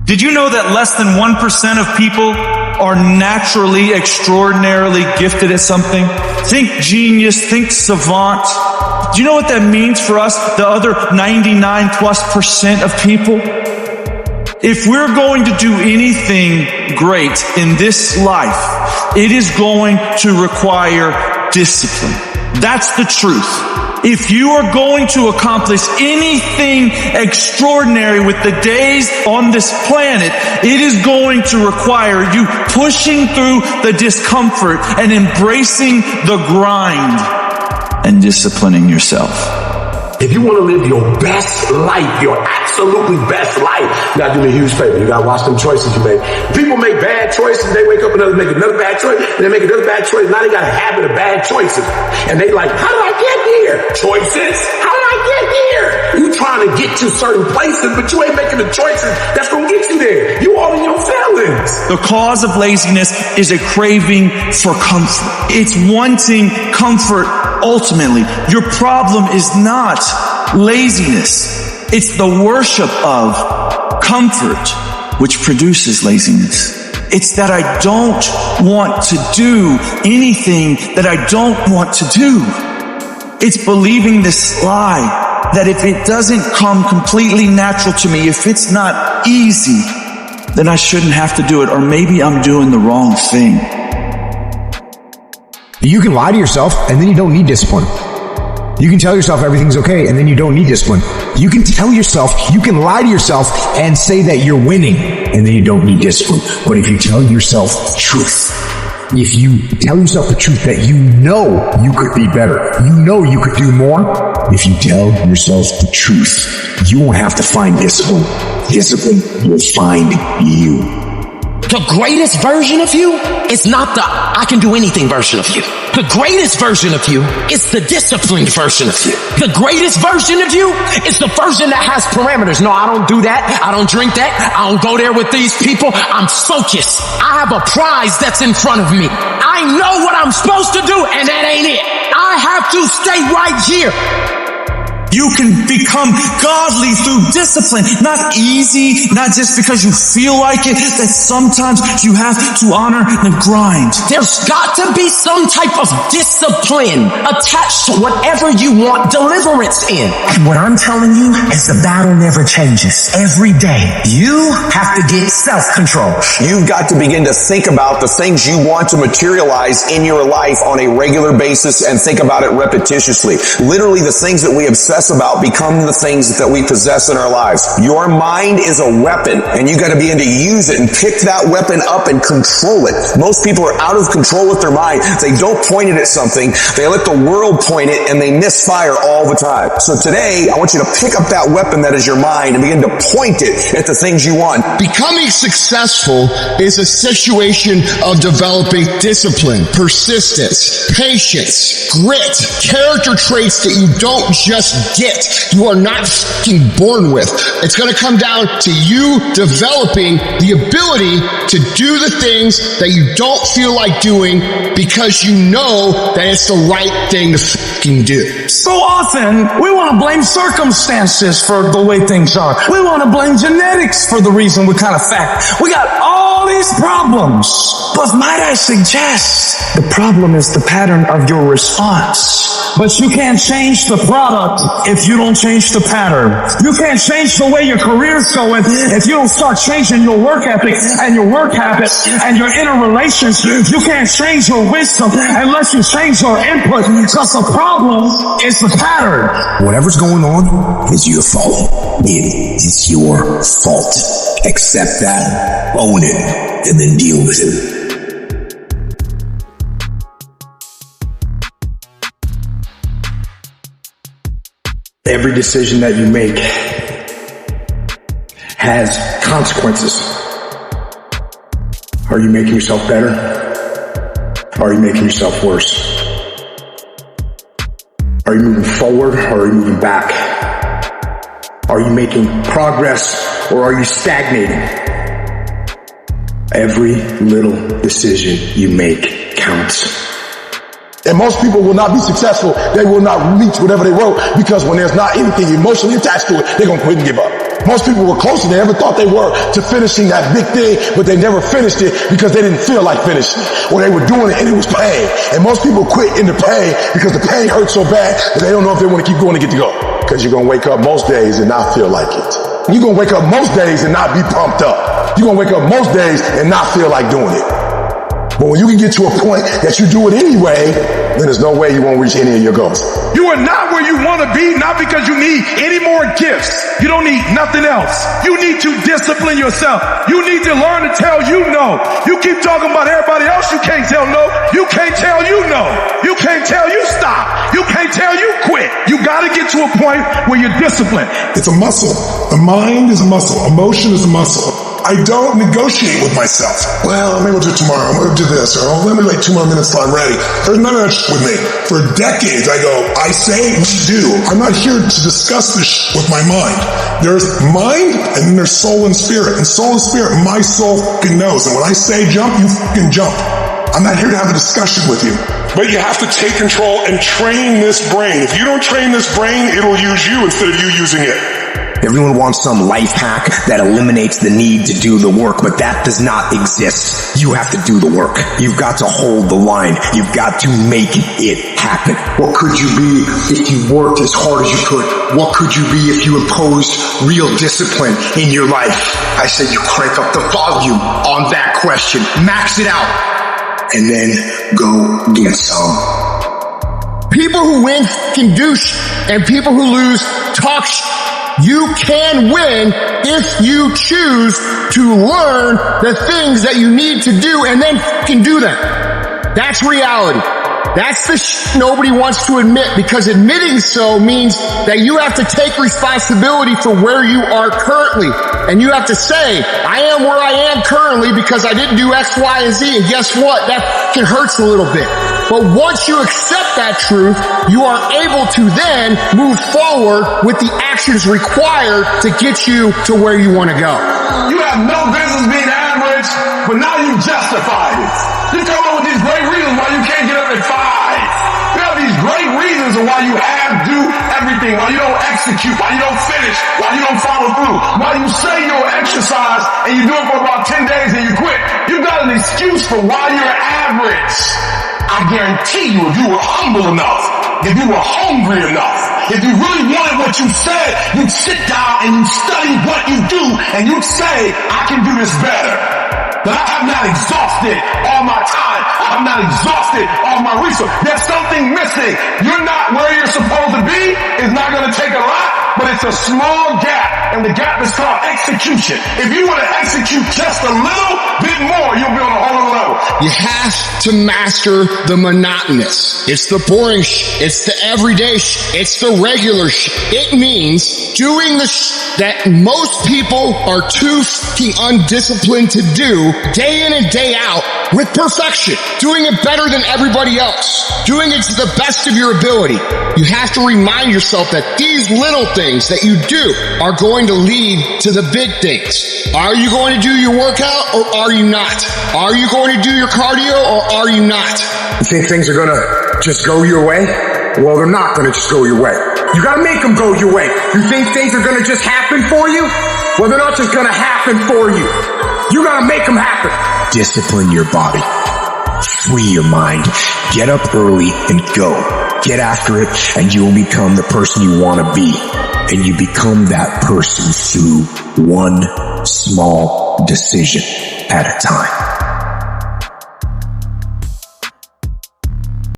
Did you know that less than 1% of people are naturally, extraordinarily gifted at something? Think genius, think savant. Do you know what that means for us, the other 99+% of people? If we're going to do anything great in this life, it is going to require discipline. That's the truth. If you are going to accomplish anything extraordinary with the days on this planet, it is going to require you pushing through the discomfort and embracing the grind and disciplining yourself. If you want to live your best life, your absolutely best life, you gotta do me a huge favor. You gotta watch them choices you make. People make bad choices, they wake up and make another bad choice, and they make another bad choice. Now they got a habit of bad choices. And they like, how did I get here? Choices. How did I get here? You trying to get to certain places, but you ain't making the choices that's gonna get you there. You all in your feelings. The cause of laziness is a craving for comfort. It's wanting comfort ultimately. Your problem is not laziness. It's the worship of comfort which produces laziness. It's that I don't want to do anything that I don't want to do. It's believing this lie that if it doesn't come completely natural to me, if it's not easy, then I shouldn't have to do it, or maybe I'm doing the wrong thing. You can lie to yourself and then you don't need discipline. You can tell yourself everything's okay and then you don't need discipline. You can lie to yourself and say that you're winning and then you don't need discipline. But if you tell yourself the truth, if you tell yourself the truth that you know you could be better, you know you could do more, if you tell yourself the truth, you won't have to find discipline. Discipline will find you. The greatest version of you is not the I can do anything version of you. The greatest version of you is the disciplined version of you. The greatest version of you is the version that has parameters. No, I don't do that. I don't drink that. I don't go there with these people. I'm focused. I have a prize that's in front of me. I know what I'm supposed to do, and that ain't it. I have to stay right here. You can become godly through discipline. Not easy, not just because you feel like it, that sometimes you have to honor the grind. There's got to be some type of discipline attached to whatever you want deliverance in. What I'm telling you is the battle never changes. Every day, you have to get self-control. You've got to begin to think about the things you want to materialize in your life on a regular basis and think about it repetitiously. Literally, the things that we obsess about become the things that we possess in our lives. Your mind is a weapon, and you got to begin to use it and pick that weapon up and control it. Most people are out of control with their mind. They don't point it at something. They let the world point it, and they misfire all the time. So today, I want you to pick up that weapon that is your mind and begin to point it at the things you want. Becoming successful is a situation of developing discipline, persistence, patience, grit, character traits that you don't just get. You are not fucking born with. It's going to come down to you developing the ability to do the things that you don't feel like doing because you know that it's the right thing to fucking do. So often, we want to blame circumstances for the way things are. We want to blame genetics for the reason we're kind of fat. We got all these problems. But might I suggest, the problem is the pattern of your response. But you can't change the product if you don't change the pattern. You can't change the way your career's going if you don't start changing your work ethic and your work habits and your inner relations. You can't change your wisdom unless you change your input, because the problem is the pattern. Whatever's going on is your fault. It is your fault. Accept that, own it, and then deal with it. Every decision that you make has consequences. Are you making yourself better? Or are you making yourself worse? Are you moving forward or are you moving back? Are you making progress or are you stagnating? Every little decision you make counts. And most people will not be successful. They will not reach whatever they wrote, because when there's not anything emotionally attached to it, they're going to quit and give up. Most people were closer than they ever thought they were to finishing that big thing, but they never finished it because they didn't feel like finishing it, or they were doing it and it was pain. And most people quit in the pain because the pain hurts so bad that they don't know if they want to keep going to get to go. Because you're going to wake up most days and not feel like it. You're going to wake up most days and not be pumped up. You're going to wake up most days and not feel like doing it. But when you can get to a point that you do it anyway, then there's no way you won't reach any of your goals. You are not where you want to be, not because you need any more gifts. You don't need nothing else. You need to discipline yourself. You need to learn to tell you no. You keep talking about everybody else, you can't tell no. You can't tell you no. You can't tell you stop. You can't tell you quit. You got to get to a point where you're disciplined. It's a muscle. The mind is a muscle. Emotion is a muscle. I don't negotiate with myself. Well, maybe we'll do it tomorrow. I'm going to do this. Or let me wait 2 more minutes till I'm ready. There's none of that shit with me. For decades, I go, I say, we do. I'm not here to discuss this shit with my mind. There's mind, and then there's soul and spirit. And soul and spirit, my soul fucking knows. And when I say jump, you fucking jump. I'm not here to have a discussion with you. But you have to take control and train this brain. If you don't train this brain, it'll use you instead of you using it. Everyone wants some life hack that eliminates the need to do the work, but that does not exist. You have to do the work. You've got to hold the line. You've got to make it happen. What could you be if you worked as hard as you could? What could you be if you imposed real discipline in your life? I said you crank up the volume on that question. Max it out. And then go get some. People who win can do and people who lose talk You can win if you choose to learn the things that you need to do and then can do them. That's reality. That's the nobody wants to admit, because admitting so means that you have to take responsibility for where you are currently. And you have to say, I am where I am currently because I didn't do X, Y, and Z. And guess what? That hurts a little bit. But once you accept that truth, you are able to then move forward with the actions required to get you to where you want to go. You have no business being average, but now you justified it. You come up with these great reasons why you can't get up at 5. You have these great reasons of why you do everything, why you don't execute, why you don't finish, why you don't follow through, why you say you'll exercise and you do it for about 10 days and you quit. You got an excuse for why you're average. I guarantee you, if you were humble enough, if you were hungry enough, if you really wanted what you said, you'd sit down and you'd study what you do and you'd say, I can do this better. But I have not exhausted all my time. I have not exhausted all my resources. There's something missing. You're not where you're supposed to be. It's not going to take a lot, but it's a small gap. And the gap is called execution. If you want to execute just a little bit more, you'll be on a whole other level. You have to master the monotonous. It's the boring it's the everyday it's the regular It means doing the that most people are too fucking undisciplined to do day in and day out with perfection. Doing it better than everybody else. Doing it to the best of your ability. You have to remind yourself that these little things that you do are going to lead to the big things. Are you going to do your workout or are you not? Are you going to do your cardio or are you not? You think things are gonna just go your way? Well, they're not gonna just go your way. You gotta make them go your way. You think things are gonna just happen for you? Well, they're not just gonna happen for you. You gotta make them happen. Discipline your body. Free your mind. Get up early and go. Get after it and you will become the person you want to be. And you become that person through one small decision at a time.